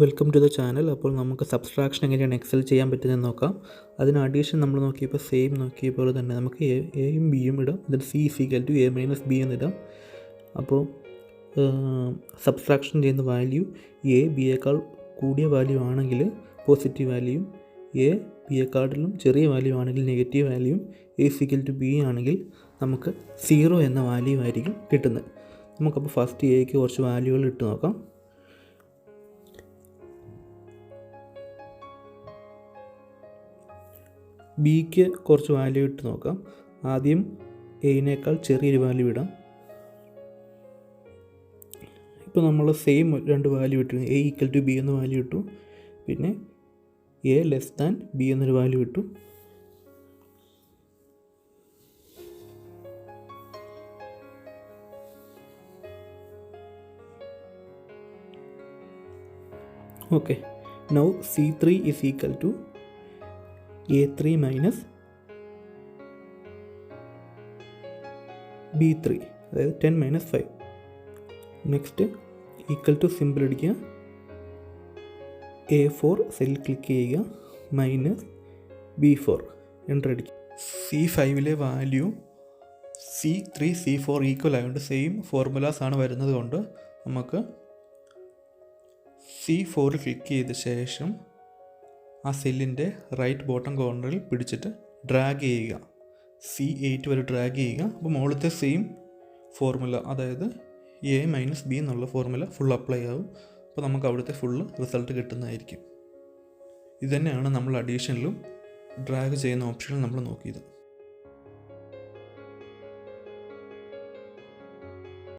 Welcome to the channel. അപ്പോൾ നമുക്ക് subtraction എങ്ങനെയാണ് എക്സൽ ചെയ്യാൻ പറ്റുന്നതെന്ന് നോക്കാം. അതിന് അഡീഷൻ നമ്മൾ നോക്കിയപ്പോൾ സെയിം നോക്കിയപ്പോൾ തന്നെ നമുക്ക് എയും ബിയും ഇടാം. എന്നിട്ട് C equal to A minus B എന്നിടാം. അപ്പോൾ സബ്സ്ട്രാക്ഷൻ ചെയ്യുന്ന വാല്യൂ എ ബിയേക്കാൾ കൂടിയ വാല്യൂ ആണെങ്കിൽ പോസിറ്റീവ് വാല്യൂയും, എ ബിയേക്കാളിലും ചെറിയ വാല്യൂ ആണെങ്കിൽ നെഗറ്റീവ് വാല്യൂയും, എ ഈക്വൽ ടു ബി ആണെങ്കിൽ നമുക്ക് 0 എന്ന വാല്യൂ ആയിരിക്കും കിട്ടുന്നത്. നമുക്കപ്പോൾ ഫസ്റ്റ് എക്ക് കുറച്ച് വാല്യൂകൾ ഇട്ട് നോക്കാം. ബിക്ക് കുറച്ച് വാല്യൂ ഇട്ട് നോക്കാം. ആദ്യം എയിനേക്കാൾ ചെറിയൊരു വാല്യൂ ഇടാം. ഇപ്പോൾ നമ്മൾ സെയിം രണ്ട് വാല്യൂ ഇട്ടു. എ ഈക്വൽ ടു ബി എന്ന വാല്യൂ ഇട്ടു. പിന്നെ എ ലെസ് ദാൻ ബി എന്നൊരു വാല്യൂ ഇട്ടു. Okay, now C3 is equal to A3 minus B3, അതായത് 10 minus 5. Next equal to simple അടിക്കുക. A4 സെല്ലിൽ ക്ലിക്ക് ചെയ്യുക, മൈനസ് B4 എൻ്റർ അടിക്കുക. C5ലെ വാല്യൂ C3 C4 ഈക്വൽ ആയതുകൊണ്ട് സെയിം ഫോർമുലാസ് ആണ് വരുന്നത് കൊണ്ട് നമുക്ക് C4 ക്ലിക്ക് ചെയ്ത ശേഷം ആ സെല്ലിൻ്റെ റൈറ്റ് ബോട്ടം കോർണറിൽ പിടിച്ചിട്ട് ഡ്രാഗ് ചെയ്യുക. C8 വരെ ഡ്രാഗ് ചെയ്യുക. അപ്പോൾ മുകളിലത്തെ സെയിം ഫോർമുല, അതായത് എ മൈനസ് ബി എന്നുള്ള ഫോർമുല ഫുൾ അപ്ലൈ ആകും. അപ്പോൾ നമുക്ക് അവിടുത്തെ ഫുള്ള് റിസൾട്ട് കിട്ടുന്നതായിരിക്കും. ഇതുതന്നെയാണ് നമ്മൾ അഡീഷനിലും ഡ്രാഗ് ചെയ്യുന്ന ഓപ്ഷനിൽ നമ്മൾ നോക്കിയത്.